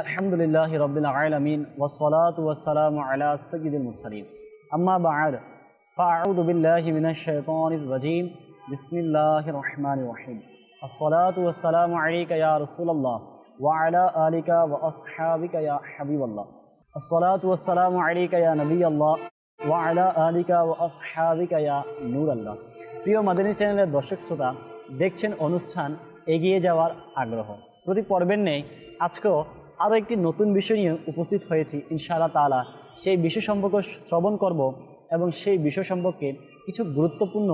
আলহামদুলিল্লাহি রাব্বিল আলামিন ওয়াসসালাতু ওয়াসসালামু আলা সাইয়্যিদিল মুরসালিন আম্মা বা'দ ফাআউযু বিল্লাহি মিনাশ শাইতানির রাজীম বিসমিল্লাহির রহমানির রহিম আসসালাতু ওয়াসসালামু আলাইকা ইয়া রাসূলুল্লাহ ওয়া আলা আলিকা ওয়া আসহাবিকা ইয়া হাবিবাল্লাহ আসসালাতু ওয়াসসালামু আলাইকা ইয়া নবিয়াল্লাহ ওয়া আলা আলিকা ওয়া আসহাবিকা ইয়া নূরাল্লাহ। প্রিয় মাদানী চ্যানেলের দর্শক শ্রোতা, দেখছেন অনুষ্ঠান এগিয়ে যাওয়ার আগ্রহ। প্রতি পর্বের নেই আজকেও আরও একটি নতুন বিষয় নিয়ে উপস্থিত হয়েছি ইনশাআল্লাহ তাআলা। সেই বিষয় সম্পর্কে শ্রবণ করব এবং সেই বিষয় সম্পর্কে কিছু গুরুত্বপূর্ণ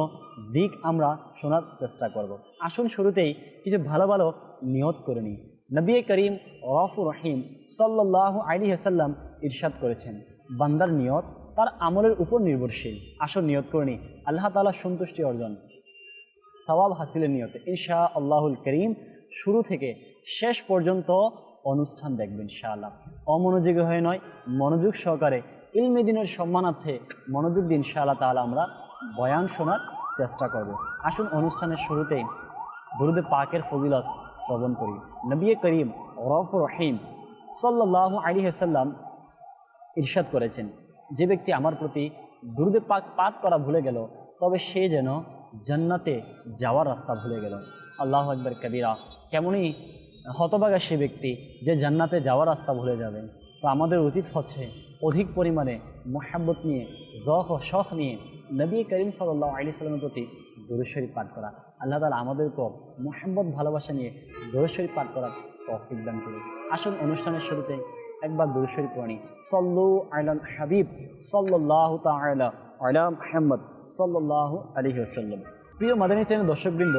দিক আমরা শোনার চেষ্টা করব। আসুন শুরুতেই কিছু ভালো ভালো নিয়ত করে নিই। নবী করিম রউফুর রহিম সাল্লাল্লাহু আলাইহি ওয়াসাল্লাম ইরশাদ করেছেন, বান্দার নিয়ত তার আমলের উপর নির্ভরশীল। আসুন নিয়ত করে নিই আল্লাহ তাআলার সন্তুষ্টি অর্জন, সওয়াব হাসিলের নিয়তে ইনশাআল্লাহুল করিম শুরু থেকে শেষ পর্যন্ত অনুষ্ঠান দেখবেন ইনশাআল্লাহ। অমনোযোগী হয়ে নয়, মনোযোগ সহকারে ইলমে দ্বীনের সম্মানার্থে মনোযোগ দিন ইনশাআল্লাহ তাআলা আমরা বয়ান শোনার চেষ্টা করব। আসুন অনুষ্ঠানের শুরুতেই দুরূদে পাকের ফজিলত শ্রবণ করি। নবী করিম রউফুর রহিম সাল্লাল্লাহু আলাইহি ওয়াসাল্লাম ইরশাদ করেছেন, যে ব্যক্তি আমার প্রতি দুরূদে পাক পাঠ করা ভুলে গেল তবে সে যেন জান্নাতে যাওয়ার রাস্তা ভুলে গেল। আল্লাহু আকবার কবীরা। কেমনই হতভাগা সে ব্যক্তি যে জান্নাতে যাওয়ার রাস্তা ভুলে যাবে। তো আমাদের উচিত হচ্ছে অধিক পরিমাণে মহাব্বত নিয়ে, জখ ও শখ নিয়ে নবী করিম সাল্লাল্লাহু আলাইহি ওয়াসাল্লামের প্রতি দুরূদ শরীফ পাঠ করা। আল্লাহ তাআলা আমাদেরকে মহাব্বত ভালোবাসা নিয়ে দুরূদ শরীফ পাঠ করার তৌফিক দান করুন। আসুন অনুষ্ঠানের শুরুতে একবার দুরূদ শরীফ পড়ি। সল্লু আলাল হাবিব সাল্লাল্লাহু তাআলা আলা মুহাম্মদ সাল্লাল্লাহু আলাইহি ওয়াসাল্লাম। প্রিয় মাদানী চ্যানেল দর্শকবৃন্দ,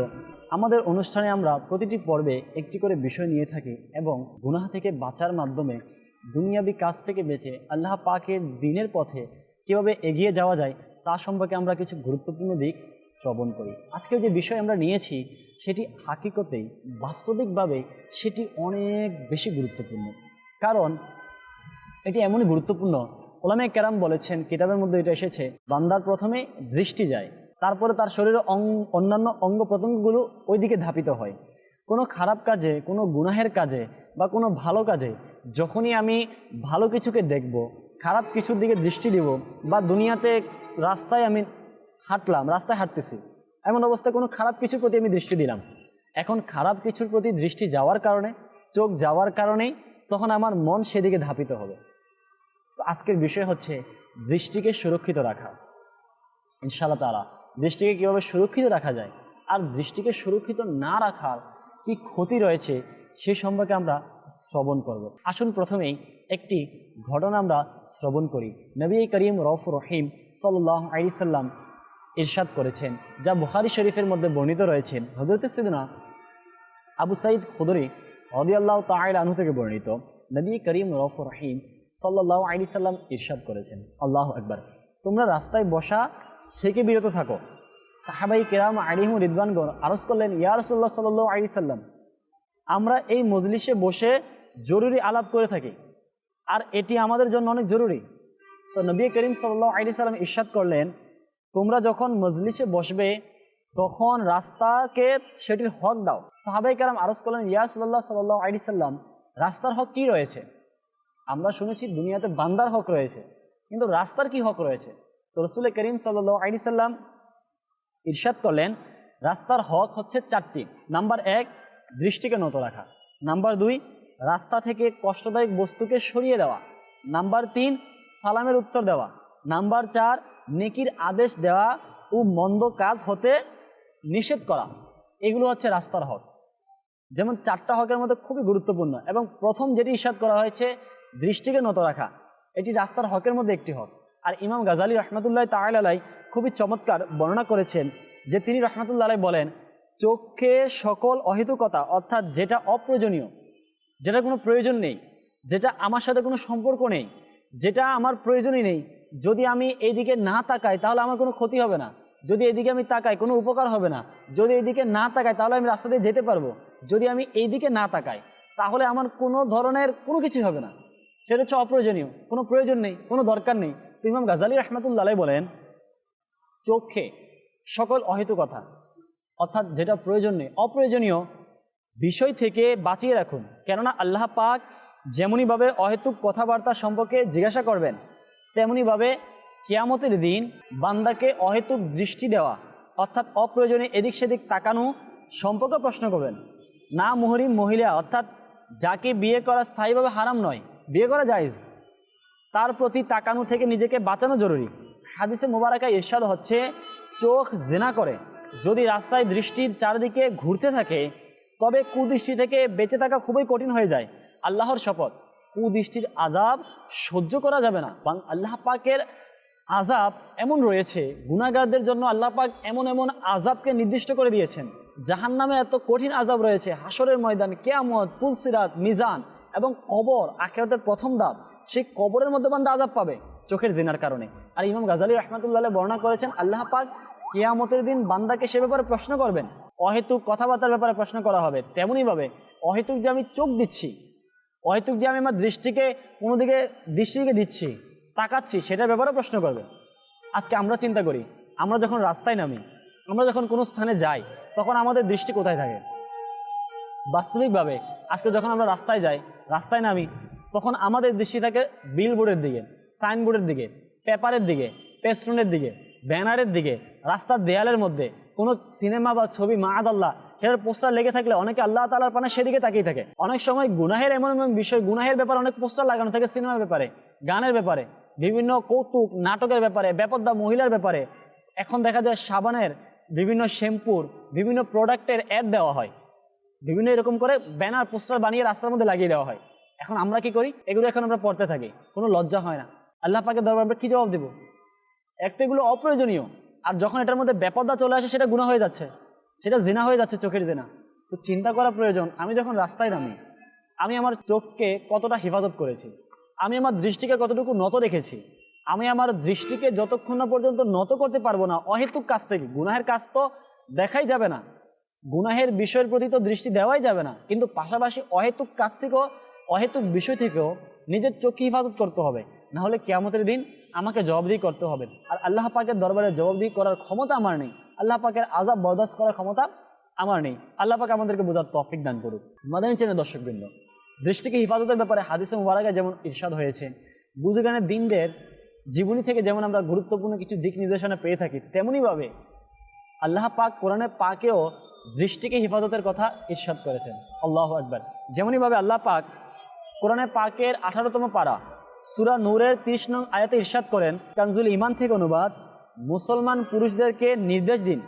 আমাদের অনুষ্ঠানে আমরা প্রতিটি পর্বে একটি করে বিষয় নিয়ে থাকি এবং গুনাহ থেকে বাঁচার মাধ্যমে দুনিয়াবি কাজ থেকে বেঁচে আল্লাহ পাকের দ্বীনের পথে কীভাবে এগিয়ে যাওয়া যায় তা সম্পর্কে আমরা কিছু গুরুত্বপূর্ণ দিক শ্রবণ করি। আজকে যে বিষয় আমরা নিয়েছি সেটি হাকিকতেই বাস্তবিকভাবে সেটি অনেক বেশি গুরুত্বপূর্ণ। কারণ এটি এমনই গুরুত্বপূর্ণ, উলামায়ে কেরাম বলেছেন, কিতাবের মধ্যে এটা এসেছে, বান্দার প্রথমে দৃষ্টি যায়, তারপরে তার শরীরের অন্যান্য অঙ্গ প্রত্যঙ্গগুলো ওই দিকে ধাপিত হয়। কোনো খারাপ কাজে, কোনো গুনাহের কাজে বা কোনো ভালো কাজে যখনই আমি ভালো কিছুকে দেখব, খারাপ কিছুর দিকে দৃষ্টি দিব, বা দুনিয়াতে রাস্তায় আমি হাঁটলাম, রাস্তায় হাঁটতেছি, এমন অবস্থায় কোনো খারাপ কিছুর প্রতি আমি দৃষ্টি দিলাম, এখন খারাপ কিছুর প্রতি দৃষ্টি যাওয়ার কারণে, চোখ যাওয়ার কারণেই তখন আমার মন সেদিকে ধাপিত হবে। তো আজকের বিষয় হচ্ছে দৃষ্টিকে সুরক্ষিত রাখা। ইনশাআল্লাহ তাআলা দৃষ্টিকে কীভাবে সুরক্ষিত রাখা যায় আর দৃষ্টিকে সুরক্ষিত না রাখার কি ক্ষতি রয়েছে সে সম্পর্কে আমরা শ্রবণ করব। আসুন প্রথমেই একটি ঘটনা আমরা শ্রবণ করি। নবী করিম রউফুর রহিম সাল্লাল্লাহু আলাইহি ওয়াসাল্লাম ইরশাদ করেছেন, যা বুখারী শরীফের মধ্যে বর্ণিত রয়েছেন, হযরত সাইয়্যিদনা আবু সাঈদ খুদরী রাদিয়াল্লাহু তাআলা আনহু থেকে বর্ণিত, নবী করিম রউফুর রহিম সাল্লাল্লাহু আলাইহি ওয়াসাল্লাম ইরশাদ করেছেন, আল্লাহু আকবার, তোমরা রাস্তায় বসা থেকে বিরত থাকো। সাহাবাই কেরাম আলাইহিম রিদওয়ানগণ আরজ করলেন, ইয়া রাসূলুল্লাহ সাল্লাল্লাহু আলাইহি ওয়াসাল্লাম, আমরা এই মজলিসে বসে জরুরি আলাপ করে থাকি আর এটি আমাদের জন্য অনেক জরুরি। তো নবী করিম সাল্লাল্লাহু আলাইহি ওয়াসাল্লাম ইরশাদ করলেন, তোমরা যখন মজলিসে বসবে তখন রাস্তাকে সেটির হক দাও। সাহাবাই কেরাম আরজ করলেন, ইয়া রাসূলুল্লাহ সাল্লাল্লাহু আলাইহি ওয়াসাল্লাম, রাস্তার হক কি রয়েছে? আমরা শুনেছি দুনিয়াতে বান্দার হক রয়েছে, কিন্তু রাস্তার কি হক রয়েছে? তো রাসূল করিম সাল্লাল্লাহু আলাইহি ওয়াসাল্লাম ইরশাদ করলেন, রাস্তার হক হচ্ছে চারটি। নাম্বার 1, দৃষ্টিকে নত রাখা। নাম্বার 2, রাস্তা থেকে কষ্টদায়ক বস্তুকে সরিয়ে দেওয়া। নাম্বার 3, সালামের উত্তর দেওয়া। নাম্বার 4, নেকির আদেশ দেওয়া ও মন্দ কাজ হতে নিষেধ করা। এগুলো হচ্ছে রাস্তার হক। যেমন 4টা হকের মধ্যে খুবই গুরুত্বপূর্ণ এবং প্রথম যেটি ইরশাদ করা হয়েছে দৃষ্টিকে নত রাখা, এটি রাস্তার হকের মধ্যে একটি হক। আর ইমাম গাজালি রহমতুল্লাহ তাআলা আলাইহি খুবই চমৎকার বর্ণনা করেছেন যে তিনি রহমতুল্লাহ আলাইহি বলেন, চোখে সকল অহেতুকতা, অর্থাৎ যেটা অপ্রয়োজনীয়, যেটা কোনো প্রয়োজন নেই, যেটা আমার সাথে কোনো সম্পর্ক নেই, যেটা আমার প্রয়োজনই নেই, যদি আমি এইদিকে না তাকাই তাহলে আমার কোনো ক্ষতি হবে না, যদি এইদিকে আমি তাকাই কোনো উপকার হবে না, যদি এইদিকে না তাকাই তাহলে আমি রাস্তা দিয়ে যেতে পারবো, যদি আমি এইদিকে না তাকাই তাহলে আমার কোনো ধরনের কোনো কিছু হবে না, সেটা হচ্ছে অপ্রয়োজনীয়, কোনো প্রয়োজন নেই, কোনো দরকার নেই। তো ইমাম গাজালি রহমতুল্লাহ আলাইহি বলেন, চোখে সকল অহেতুকতা, অর্থাৎ যেটা প্রয়োজন নেই, অপ্রয়োজনীয় বিষয় থেকে বাঁচিয়ে রাখুন। কেননা আল্লাহ পাক যেমনইভাবে অহেতুক কথাবার্তা সম্পর্কে জিজ্ঞাসা করবেন, তেমনিভাবে কিয়ামতের দিন বান্দাকে অহেতুক দৃষ্টি দেওয়া অর্থাৎ অপ্রয়োজনীয় এদিক সেদিক তাকানো সম্পর্কে প্রশ্ন করবেন। না মুহরিম মহিলা অর্থাৎ যাকে বিয়ে করা স্থায়ীভাবে হারাম নয়, বিয়ে করা জায়েজ, তার প্রতি তাকানো থেকে নিজেকে বাঁচানো জরুরি। হাদিসে মোবারকায় ইরশাদ হচ্ছে, চোখ জিনা করে যদি রাস্তায় দৃষ্টির চারদিকে ঘুরতে থাকে তবে কুদৃষ্টি থেকে বেঁচে থাকা খুবই কঠিন হয়ে যায়। আল্লাহর শপথ, কুদৃষ্টির আযাব সহ্য করা যাবে না। আল্লাহ পাকের আযাব এমন রয়েছে, গুনাহগারদের জন্য আল্লাহ পাক এমন এমন আযাবকে নির্দিষ্ট করে দিয়েছেন। জাহান্নামে এত কঠিন আযাব রয়েছে, হাসরের ময়দান, কিয়ামত, পুলসিরাত, মিজান এবং কবর, আখিরাতের প্রথম ধাপ, সেই কবরের মধ্যে বান্দা আযাব পাবে চোখের জিনার কারণে। আর ইমাম গাজালি রাহমাতুল্লাহ বর্ণনা করেছেন, আল্লাহ পাক কিয়ামতের দিন বান্দাকে সে ব্যাপারে প্রশ্ন করবেন, অহেতুক কথাবার্তার ব্যাপারে প্রশ্ন করা হবে। তেমনইভাবে অহেতুক যে আমি চোখ দিচ্ছি, অহেতুক যে আমি আমার দৃষ্টিকে কোনো দিকে দৃষ্টিকে দিচ্ছি, তাকাচ্ছি, সেটার ব্যাপারে প্রশ্ন করবে। আজকে আমরা চিন্তা করি, আমরা যখন রাস্তায় নামি, আমরা যখন কোনো স্থানে যাই, তখন আমাদের দৃষ্টি কোথায় থাকে? বাস্তবিকভাবে আজকে যখন আমরা রাস্তায় যাই, রাস্তায় নামি, তখন আমাদের দৃষ্টি থাকে বিলবোর্ডের দিকে, সাইনবোর্ডের দিকে, পেপারের দিকে, পেস্টুনের দিকে, ব্যানারের দিকে, রাস্তার দেয়ালের মধ্যে কোনো সিনেমা বা ছবি মাআদাল্লাহ সেটার পোস্টার লেগে থাকলে অনেকে আল্লাহ তাআলার পানে সেদিকে তাকিয়ে থাকে। অনেক সময় গুনাহের এমন এমন বিষয়, গুনাহের ব্যাপারে অনেক পোস্টার লাগানো থাকে, সিনেমার ব্যাপারে, গানের ব্যাপারে, বিভিন্ন কৌতুক নাটকের ব্যাপারে, বেপরদা মহিলার ব্যাপারে। এখন দেখা যায় সাবানের, বিভিন্ন শ্যাম্পুর, বিভিন্ন প্রোডাক্টের অ্যাড দেওয়া হয়, বিভিন্ন এরকম করে ব্যানার পোস্টার বানিয়ে রাস্তার মধ্যে লাগিয়ে দেওয়া হয়। এখন আমরা কি করি? এগুলো এখন আমরা পড়তে থাকি, কোনো লজ্জা হয় না। আল্লাহ পাকের দরবারে আমরা কী জবাব দেব? এক তো এগুলো অপ্রয়োজনীয়, আর যখন এটার মধ্যে বেপরদা চলে আসে সেটা গুনাহ হয়ে যাচ্ছে, সেটা জিনা হয়ে যাচ্ছে, চোখের জিনা। তো চিন্তা করা প্রয়োজন, আমি যখন রাস্তায় নামি, আমি আমার চোখকে কতটা হেফাজত করেছি, আমি আমার দৃষ্টিকে কতটুকু নত রেখেছি। আমি আমার দৃষ্টিকে যতক্ষণ না পর্যন্ত নত করতে পারবো না অহেতুক কাজ থেকে, গুনাহের কাজ তো দেখাই যাবে না, গুনাহের বিষয়ের প্রতি তো দৃষ্টি দেওয়াই যাবে না, কিন্তু পাশাপাশি অহেতুক কাজ থেকেও, অহেতুক বিষয় থেকেও নিজের চোখকে হেফাজত করতে হবে, না হলে কিয়ামতের দিন আমাকে জবাবদিহি করতে হবে। আর আল্লাহ পাকের দরবারে জবাবদিহি করার ক্ষমতা আমার নেই, আল্লাহ পাকের আযাব বরদাস্ত করার ক্ষমতা আমার নেই। আল্লাহ পাক আমাদেরকে বোঝার তৌফিক দান করুক। মাদানী চ্যানেল দর্শকবৃন্দ, দৃষ্টিকে হেফাজতের ব্যাপারে হাদিসে মুবারাকায় যেমন ইরশাদ হয়েছে, বুজুর্গানের দিনদের জীবনী থেকে যেমন আমরা গুরুত্বপূর্ণ কিছু দিক নির্দেশনা পেয়ে থাকি, তেমনিভাবে আল্লাহ পাক কোরআনে পাকেও দৃষ্টিকে হেফাজতের কথা ইরশাদ করেছেন। আল্লাহু আকবার। যেমনইভাবে আল্লাহ পাক কোরআনে পাকের 18তম পারা সূরা নূরের 30 নং আয়াতে ইরশাদ করেন, কানজুল ঈমান থেকে অনুবাদ, মুসলমান পুরুষদেরকে নির্দেশ দিন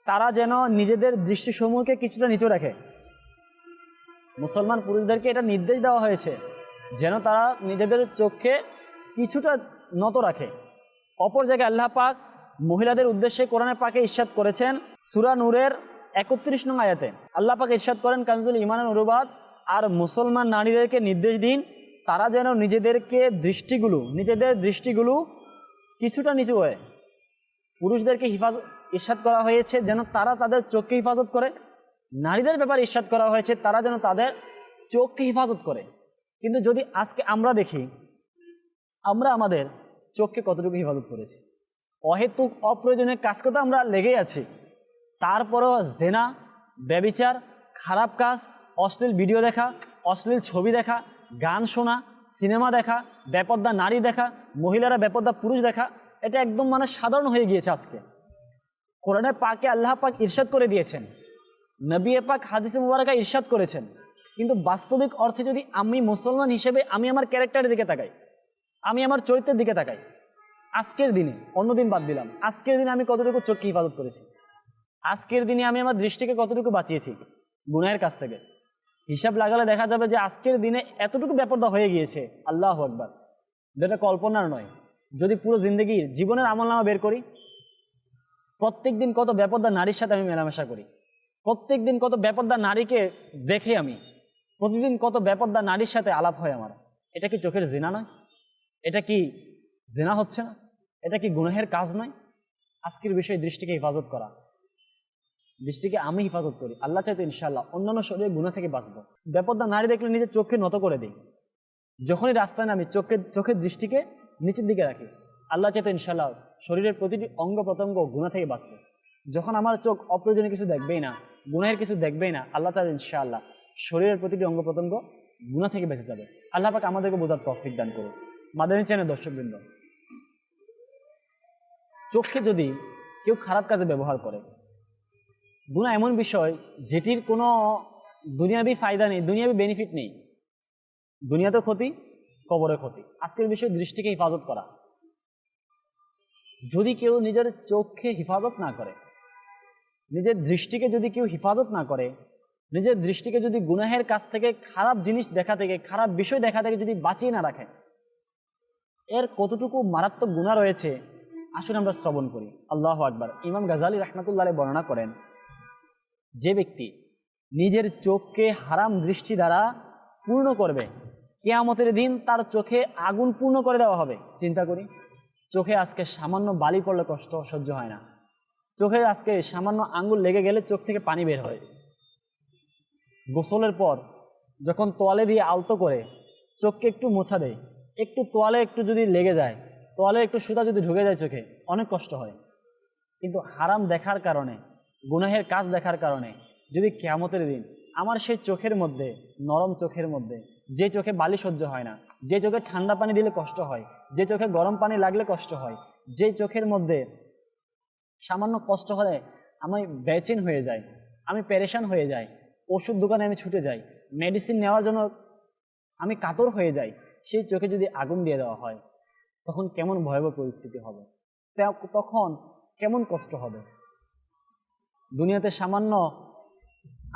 তারা যেন নিজেদের দৃষ্টিসমূহকে কিছুটা নিচু রাখে। মুসলমান পুরুষদেরকে এটা নির্দেশ দেওয়া হয়েছে যেন তারা নিজেদের চোখকে কিছুটা নত রাখে। অপর জায়গায় আল্লাহ পাক মহিলাদের উদ্দেশ্যে কোরআনে পাকে ইরশাদ করেছেন, সূরা নূরের 31 নং আয়াতে আল্লাহ পাক ইরশাদ করেন, কানজুল ঈমানের অনুবাদ, আর মুসলমান নারীদেরকে নির্দেশ দিন তারা যেন নিজেদের দৃষ্টিগুলো কিছুটা নিচু হয়। পুরুষদেরকে ইরশাদ করা হয়েছে যেন তারা তাদের চোখকে হেফাজত করে, নারীদের ব্যাপারে ইরশাদ করা হয়েছে তারা যেন তাদের চোখকে হেফাজত করে। কিন্তু যদি আজকে আমরা দেখি, আমরা আমাদের চোখকে কতটুকু হেফাজত করেছি? অহেতুক অপ্রয়োজনীয় কাজকে তো আমরা লেগেই আছি, তারপরও জেনা, ব্যভিচার, খারাপ কাজ, অশ্লীল ভিডিও দেখা, অশ্লীল ছবি দেখা, গান শোনা, সিনেমা দেখা, বেপরদা নারী দেখা, মহিলারা বেপরদা পুরুষ দেখা, এটা একদম সাধারণ হয়ে গিয়েছে আজকে। কোরআনে পাকে আল্লাহ পাক ইরশাদ করে দিয়েছেন, নবী পাক হাদিসে মুবারাকায় ইরশাদ করেছেন, কিন্তু বাস্তবিক অর্থে যদি আমি মুসলমান হিসেবে আমি আমার ক্যারেক্টারের দিকে তাকাই, আমি আমার চরিত্রের দিকে তাকাই, আজকের দিনে, অন্যদিন বাদ দিলাম, আজকের দিনে আমি কতটুকু চোখকে হেফাজত করেছি, আজকের দিনে আমি আমার দৃষ্টিকে কতটুকু বাঁচিয়েছি গুনাহের কাছ থেকে, হিসাব লাগালে দেখা যাবে যে আজকের দিনে এতটুকু বেপরদা হয়ে গিয়েছে। আল্লাহু আকবার। যেটা কল্পনার নয়। যদি পুরো জিন্দগি জীবনের আমলনামা বের করি, প্রত্যেক দিন কত বেপরদা নারীর সাথে আমি মেলামেশা করি, প্রত্যেক দিন কত বেপরদা নারীকে দেখে আমি, প্রতিদিন কত বেপরদা নারীর সাথে আলাপ হয় আমার, এটা কি চোখের জিনা নয়? এটা কি জিনা হচ্ছে না? এটা কি গুনাহের কাজ নয়? আজকের বিষয়ে দৃষ্টিকে হেফাজত করা, দৃষ্টিকে আমি হেফাজত করি, আল্লাহ চাইতে ইনশাআল্লাহ অন্যান্য শরীরের গুনাহ থেকে বাঁচবো। বেপরদা নারী দেখলে নিজের চোখকে নত করে দিই, যখনই রাস্তায় নামি চোখের দৃষ্টিকে নিচের দিকে রাখি, আল্লাহ চাইতে ইনশাআল্লাহ শরীরের প্রতিটি অঙ্গ প্রত্যঙ্গ গুনাহ থেকে বাঁচবে। যখন আমার চোখ অপ্রয়োজনীয় কিছু দেখবেই না, গুনাহের কিছু দেখবেই না, আল্লাহ চাইতে ইনশাআল্লাহ শরীরের প্রতিটি অঙ্গ প্রত্যঙ্গ গুনাহ থেকে বেঁচে যাবে। আল্লাহ পাক আমাদেরকে বোঝার তৌফিক দান করুন। মাদানী চ্যানেল দর্শকবৃন্দ, চোখকে যদি কেউ খারাপ কাজে ব্যবহার করে, গুনাহ এমন বিষয় যেটির কোনো দুনিয়াবি ফায়দা নেই, দুনিয়াবি বেনিফিট নেই। দুনিয়াতে ক্ষতি, কবরে ক্ষতি। আজকের বিষয় দৃষ্টিকে হেফাজত করা। যদি কেউ নিজের চোখকে হেফাজত না করে, নিজের দৃষ্টিকে যদি কেউ হেফাজত না করে, নিজের দৃষ্টিকে যদি গুনাহের কাছ থেকে, খারাপ জিনিস দেখা থেকে, খারাপ বিষয় দেখা থেকে যদি বাঁচিয়ে না রাখে, এর কতটুকু মারাত্মক গুনাহ রয়েছে আসুন আমরা শ্রবণ করি। আল্লাহু আকবার। ইমাম গাজালি রাহমাতুল্লাহ আলাইহি বর্ণনা করেন, যে ব্যক্তি নিজের চোখকে হারাম দৃষ্টি দ্বারা পূর্ণ করবে, কিয়ামতের দিন তার চোখে আগুন পূর্ণ করে দেওয়া হবে। চিন্তা করি, চোখে আজকে সামান্য বালি পড়লে কষ্ট সহ্য হয় না, চোখে আজকে সামান্য আঙ্গুল লেগে গেলে চোখ থেকে পানি বের হয়। গোসলের পর যখন তোয়ালে দিয়ে আলতো করে চোখকে একটু মোছা দেয়, একটু তোয়ালে একটু যদি লেগে যায়, তোয়ালে একটু সুতা যদি ঢুকে যায় চোখে, অনেক কষ্ট হয়। কিন্তু হারাম দেখার কারণে, গুনাহের কাজ দেখার কারণে যদি কিয়ামতের দিন আমার সেই চোখের মধ্যে, নরম চোখের মধ্যে, যে চোখে বালি সহ্য হয় না, যে চোখে ঠান্ডা পানি দিলে কষ্ট হয়, যে চোখে গরম পানি লাগলে কষ্ট হয়, যে চোখের মধ্যে সামান্য কষ্ট হলে আমি বেচেন হয়ে যাই, আমি পেরেশান হয়ে যাই, ওষুধ দোকানে আমি ছুটে যাই, মেডিসিন নেওয়ার জন্য আমি কাতর হয়ে যাই, সেই চোখে যদি আগুন দিয়ে দেওয়া হয় তখন কেমন ভয়াবহ পরিস্থিতি হবে, তখন কেমন কষ্ট হবে। দুনিয়াতে সামান্য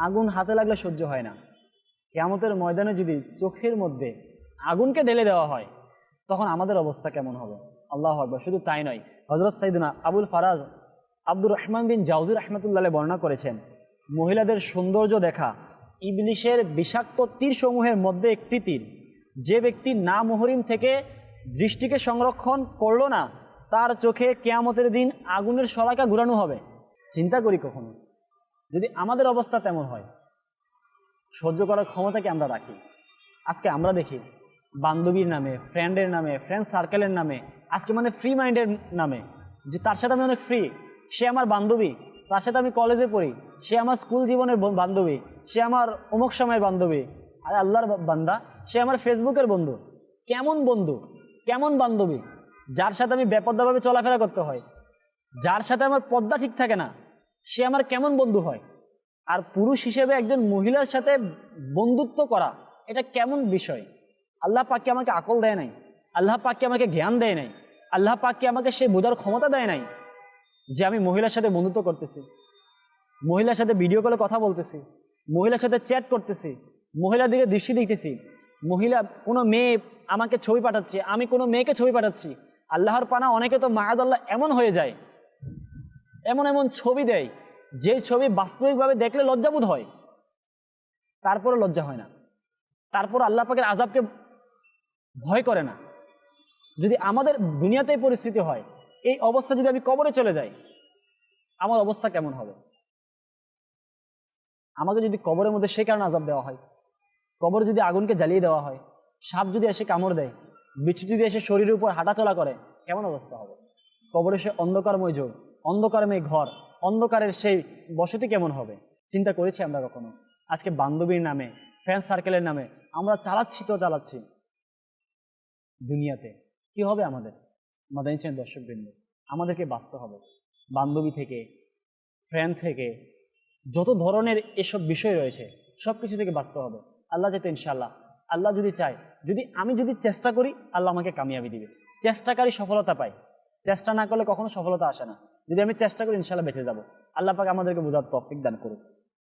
আগুন হাতে লাগলে সহ্য হয় না, কিয়ামতের ময়দানে যদি চোখের মধ্যে আগুনকে ঢেলে দেওয়া হয় তখন আমাদের অবস্থা কেমন হবে। আল্লাহু আকবার। শুধু তাই নয়, হযরত সাইয়েদনা আবুল ফারাজ আব্দুর রহমান বিন জাওজি রাহমাতুল্লাহ আলাইহি বর্ণনা করেছেন, মহিলাদের সৌন্দর্য দেখা ইবলিশের বিষাক্ত তীর সমূহের মধ্যে একটি তীর। যে ব্যক্তি না মুহরিম থেকে দৃষ্টিকে সংরক্ষণ করলো না, তার চোখে কিয়ামতের দিন আগুনের শলাকা ঘুরানো হবে। চিন্তা করি, কখনো যদি আমাদের অবস্থা তেমন হয়, সহ্য করার ক্ষমতাকে আমরা রাখি। আজকে আমরা দেখি বান্ধবীর নামে, ফ্রেন্ডের নামে, ফ্রেন্ড সার্কেলের নামে, আজকে মানে ফ্রি মাইন্ডের নামে, যে তার সাথে আমি অনেক ফ্রি, সে আমার বান্ধবী, তার সাথে আমি কলেজে পড়ি, সে আমার স্কুল জীবনের বান্ধবী, সে আমার অমুক সময়ের বান্ধবী। আর আল্লাহর বান্দা, সে আমার ফেসবুকের বন্ধু। কেমন বন্ধু, কেমন বান্ধবী, যার সাথে আমি বেপরোয়াভাবে চলাফেরা করতে হয়, যার সাথে আমার পর্দা ঠিক থাকে না, সে আমার কেমন বন্ধু হয়। আর পুরুষ হিসেবে একজন মহিলার সাথে বন্ধুত্ব করা, এটা কেমন বিষয়। আল্লাহ পাককে আমাকে আকল দেয় নাই, আল্লাহ পাককে আমাকে জ্ঞান দেয় নাই, আল্লাহ পাককে আমাকে সে বোঝার ক্ষমতা দেয় নাই যে আমি মহিলার সাথে বন্ধুত্ব করতেছি, মহিলার সাথে ভিডিও কলে কথা বলতেছি, মহিলার সাথে চ্যাট করতেছি, মহিলার দিকে দৃষ্টি দিতেছি, মহিলা কোনো মেয়ে আমাকে ছবি পাঠাচ্ছে, আমি কোনো মেয়েকে ছবি পাঠাচ্ছি। আল্লাহর পানা, অনেকে তো মায়াদাল্লাহ এমন হয়ে যায়, এমন এমন ছবি দেয় যে ছবি বাস্তবিকভাবে দেখলে লজ্জাবোধ হয়, তারপরে লজ্জা হয় না, তারপর আল্লাহ পাকের আযাবকে ভয় করে না। যদি আমাদের দুনিয়াতেই পরিস্থিতি হয়, এই অবস্থা যদি আমি কবরে চলে যাই, আমার অবস্থা কেমন হবে। আমাকে যদি কবরের মধ্যে সেই কারণে আযাব দেওয়া হয়, কবরে যদি আগুনকে জ্বালিয়ে দেওয়া হয়, সাপ যদি এসে কামড় দেয়, বিচ্ছু যদি এসে শরীরের উপর হাঁটাচলা করে, কেমন অবস্থা হবে। কবরে সে অন্ধকারময় যোগ, অন্ধকারময় ঘর, অন্ধকারের সেই বসতি কেমন হবে। চিন্তা করেছি আমরা কখনো? আজকে বান্ধবীর নামে, ফ্রেন্ড সার্কেলের নামে আমরা চালাচ্ছি তো চালাচ্ছি। দুনিয়াতে কি হবে আমাদের? মাদানী চ্যানেল দর্শকবৃন্দ, আমাদেরকে বাঁচতে হবে বান্ধবী থেকে, ফ্রেন্ড থেকে, যত ধরনের এসব বিষয় রয়েছে সব কিছু থেকে বাঁচতে হবে। আল্লাহ যেতে ইনশাআল্লাহ, আল্লাহ যদি চায়, আমি যদি চেষ্টা করি, আল্লাহ আমাকে কামিয়াবি দিবে। চেষ্টাকারী সফলতা পায়, চেষ্টা না করলে কখনো সফলতা আসে না। যদি আমি চেষ্টা করি, ইনশাআল্লাহ বেঁচে যাব। আল্লাহ পাক আমাদেরকে বোঝার তৌফিক দান করুক।